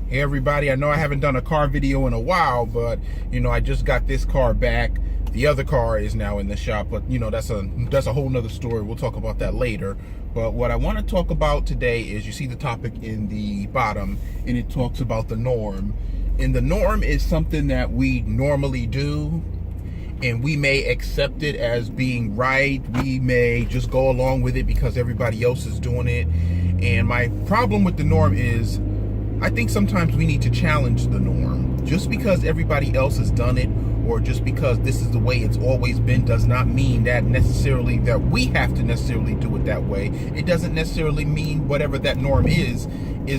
Hey everybody, I know I haven't done a car video in a while, but I just got this car back. The other car is now in the shop, but that's a whole nother story. We'll talk about that later. But what I want to talk about today is, you see the topic in the bottom, and it talks about the norm. And the norm is something that we normally do, and we may accept it as being right. We may just go along with it because everybody else is doing it. And my problem with the norm is, I think sometimes we need to challenge the norm. Just because everybody else has done it, or just because this is the way it's always been, does not mean that necessarily that we have to necessarily do it that way. It doesn't necessarily mean whatever that norm is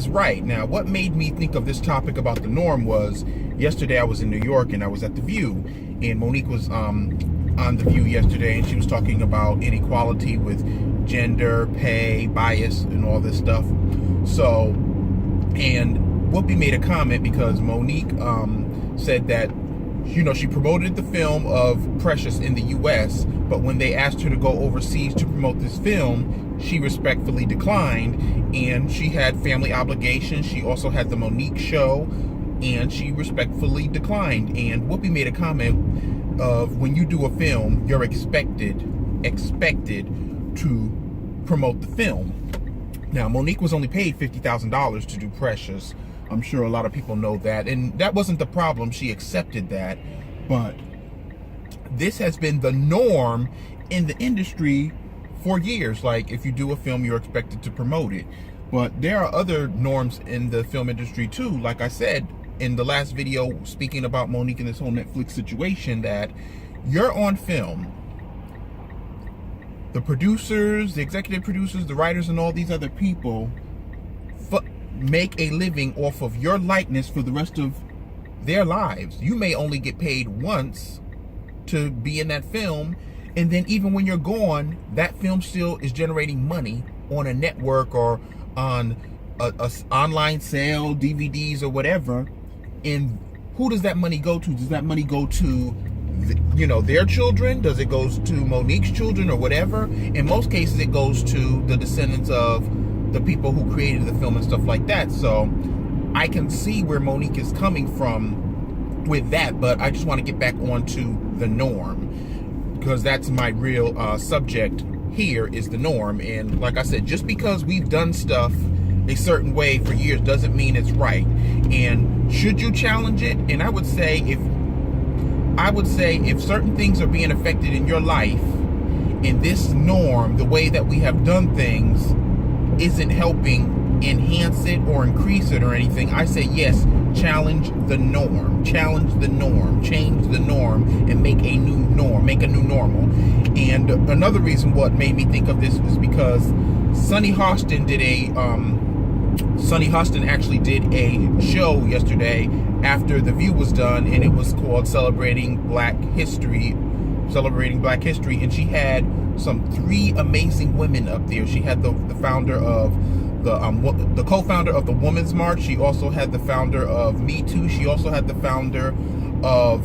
right. Now, what made me think of this topic about the norm was, yesterday I was in New York and I was at The View, and Monique was on The View yesterday, and she was talking about inequality with gender, pay, bias, and all this stuff. And Whoopi made a comment because Monique said that, she promoted the film of Precious in the U.S., but when they asked her to go overseas to promote this film, she respectfully declined, and she had family obligations. She also had the Monique show, and she respectfully declined. And Whoopi made a comment of, when you do a film, you're expected to promote the film. Now, Monique was only paid $50,000 to do Precious. I'm sure a lot of people know that. And that wasn't the problem. She accepted that. But this has been the norm in the industry for years. Like, if you do a film, you're expected to promote it. But there are other norms in the film industry too. Like I said in the last video, speaking about Monique and this whole Netflix situation, that you're on film. The producers, the executive producers, the writers, and all these other people make a living off of your likeness for the rest of their lives. You may only get paid once to be in that film, and then even when you're gone, that film still is generating money on a network or on a online sale, DVDs or whatever. And who does that money go to? Does that money go to their children? Does it go to Monique's children or whatever? In most cases, it goes to the descendants of the people who created the film and stuff like that. So I can see where Monique is coming from with that, but I just want to get back onto the norm, because that's my real subject here, is the norm. And like I said, just because we've done stuff a certain way for years doesn't mean it's right. And should you challenge it? And I would say if certain things are being affected in your life, and this norm, the way that we have done things, isn't helping enhance it or increase it or anything, I say yes, challenge the norm, change the norm, and make a new norm, make a new normal. And another reason what made me think of this was because Sunny Hostin actually did a show yesterday after The View was done, and it was called Celebrating Black History, and she had some 3 amazing women up there. She had the founder of the co-founder of the Women's March. She also had the founder of Me Too. She also had the founder of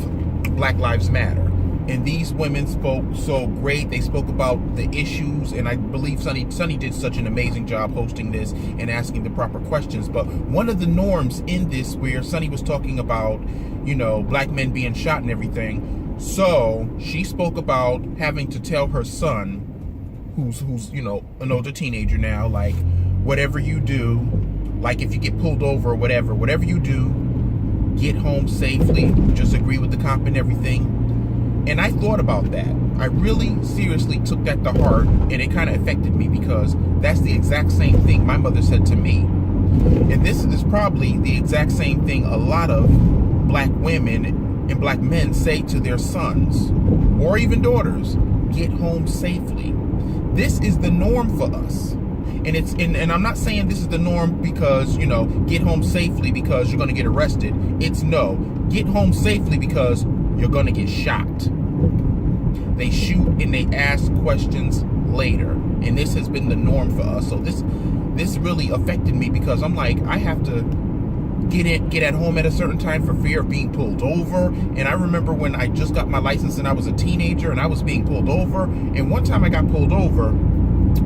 Black Lives Matter. And these women spoke so great. They spoke about the issues, and I believe Sunny did such an amazing job hosting this and asking the proper questions. But one of the norms in this, where Sunny was talking about, black men being shot and everything, so she spoke about having to tell her son, who's an older teenager now, like, whatever you do, like if you get pulled over or whatever you do, get home safely, just agree with the cop and everything. And I thought about that. I really seriously took that to heart, and it kind of affected me, because that's the exact same thing my mother said to me. And this is probably the exact same thing a lot of black women and black men say to their sons or even daughters: get home safely. This is the norm for us. And I'm not saying this is the norm because, get home safely because you're going to get arrested. It's no, get home safely because you're going to get shot. They shoot and they ask questions later. And this has been the norm for us. So this really affected me, because I'm like, I have to get at home at a certain time for fear of being pulled over. And I remember when I just got my license and I was a teenager and I was being pulled over. And one time I got pulled over,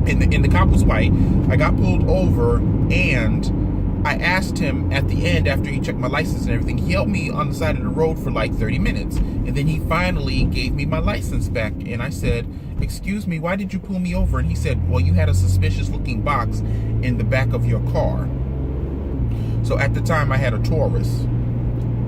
and the cop was white. I got pulled over, and I asked him at the end, after he checked my license and everything, he held me on the side of the road for like 30 minutes. And then he finally gave me my license back. And I said, excuse me, why did you pull me over? And he said, well, you had a suspicious looking box in the back of your car. So at the time I had a Taurus.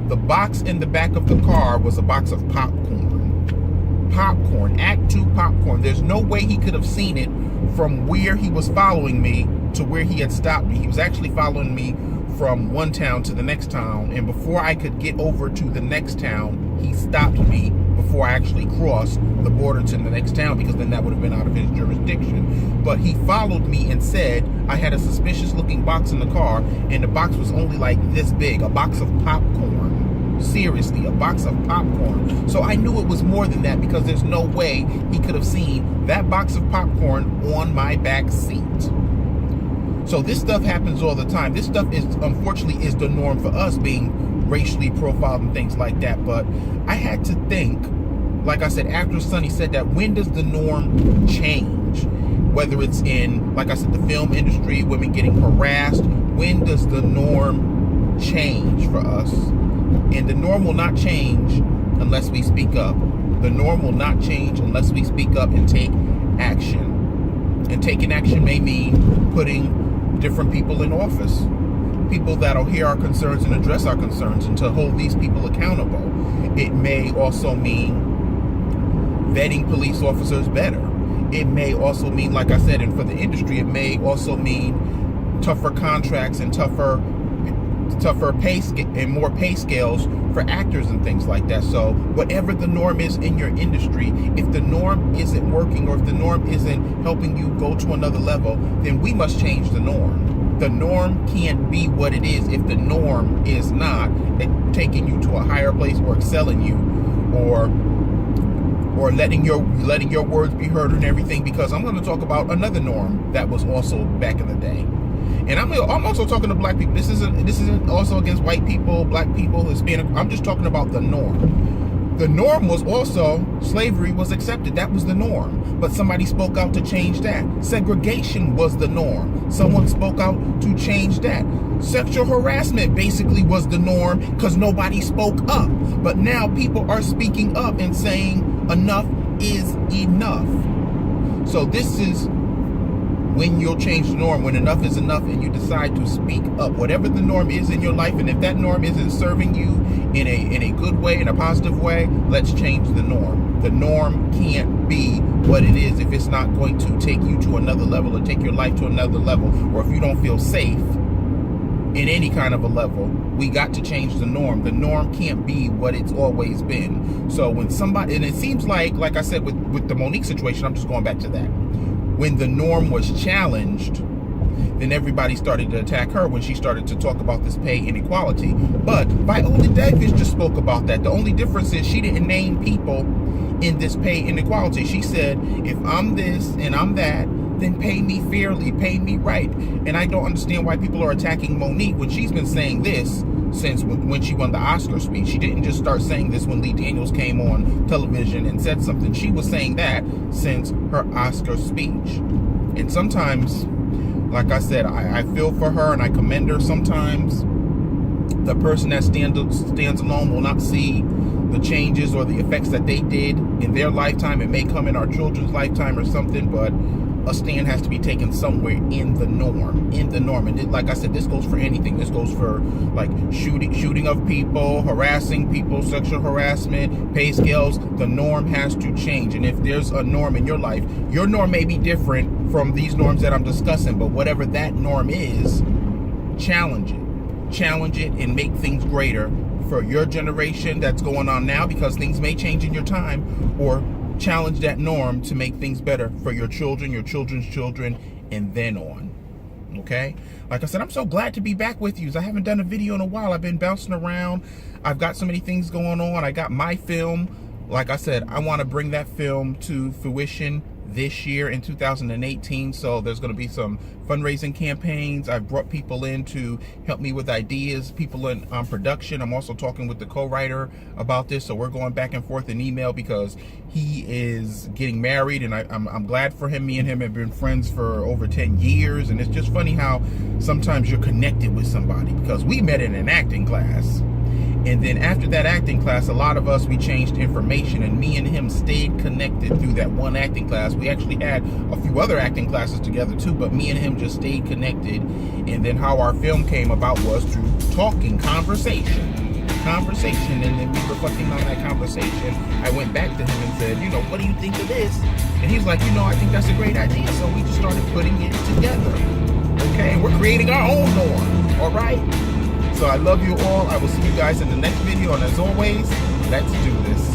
The box in the back of the car was a box of popcorn. Popcorn, Act 2 popcorn. There's no way he could have seen it from where he was following me to where he had stopped me. He was actually following me from one town to the next town, and before I could get over to the next town, he stopped me before I actually crossed the border to the next town, because then that would have been out of his jurisdiction. But he followed me and said I had a suspicious looking box in the car, and the box was only like this big, a box of popcorn. Seriously, a box of popcorn. So I knew it was more than that, because there's no way he could have seen that box of popcorn on my back seat. So this stuff happens all the time. This stuff is, unfortunately, is the norm for us, being racially profiled and things like that. But I had to think, like I said, after Sonny said that, when does the norm change? Whether it's in, like I said, the film industry, women getting harassed, when does the norm change for us? And the norm will not change unless we speak up. The norm will not change unless we speak up and take action. And taking action may mean putting different people in office, people that'll hear our concerns and address our concerns, and to hold these people accountable. It may also mean vetting police officers better. It may also mean, like I said, and for the industry, it may also mean tougher contracts and tougher pay and more pay scales for actors and things like that. So whatever the norm is in your industry, if the norm isn't working, or if the norm isn't helping you go to another level, then we must change the norm. The norm can't be what it is if the norm is not taking you to a higher place, or excelling you, or letting your words be heard and everything. Because I'm going to talk about another norm that was also back in the day. And I'm also talking to black people. This isn't also against white people, black people, Hispanic. I'm just talking about the norm. The norm was also slavery was accepted. That was the norm. But somebody spoke out to change that. Segregation was the norm. Someone spoke out to change that. Sexual harassment basically was the norm, because nobody spoke up. But now people are speaking up and saying enough is enough. So this is when you'll change the norm, when enough is enough and you decide to speak up. Whatever the norm is in your life, and if that norm isn't serving you in a good way, in a positive way, let's change the norm. The norm can't be what it is if it's not going to take you to another level, or take your life to another level, or if you don't feel safe in any kind of a level. We got to change the norm. The norm can't be what it's always been. So when somebody, and it seems like I said with the Monique situation, I'm just going back to that. When the norm was challenged, then everybody started to attack her when she started to talk about this pay inequality. But Viola Davis just spoke about that. The only difference is she didn't name people in this pay inequality. She said, if I'm this and I'm that, then pay me fairly, pay me right. And I don't understand why people are attacking Monique when she's been saying this since when she won the Oscar speech. She didn't just start saying this when Lee Daniels came on television and said something. She was saying that since her Oscar speech. And sometimes, like I said, I feel for her and I commend her. Sometimes the person that stands alone will not see the changes or the effects that they did in their lifetime. It may come in our children's lifetime or something, but a stand has to be taken somewhere in the norm. And like I said, this goes for anything. This goes for like shooting of people, harassing people, sexual harassment, pay scales. The norm has to change. And if there's a norm in your life, your norm may be different from these norms that I'm discussing, but whatever that norm is, challenge it and make things greater for your generation that's going on now, because things may change in your time, or challenge that norm to make things better for your children, your children's children, and then on. Okay? Like I said, I'm so glad to be back with you. I haven't done a video in a while. I've been bouncing around. I've got so many things going on. I got my film. Like I said, I want to bring that film to fruition this year in 2018. So there's going to be some fundraising campaigns. I've brought people in to help me with ideas, people in production. I'm also talking with the co-writer about this, so we're going back and forth in email because he is getting married, and I'm glad for him. Me and him have been friends for over 10 years, and it's just funny how sometimes you're connected with somebody, because we met in an acting class. And then after that acting class, a lot of us, we changed information, and me and him stayed connected through that one acting class. We actually had a few other acting classes together too, but me and him just stayed connected. And then how our film came about was through talking, conversation. And then we reflecting on that conversation. I went back to him and said, you know, what do you think of this? And he's like, you know, I think that's a great idea. So we just started putting it together. Okay, we're creating our own norm. All right. So I love you all. I will see you guys in the next video. And as always, let's do this.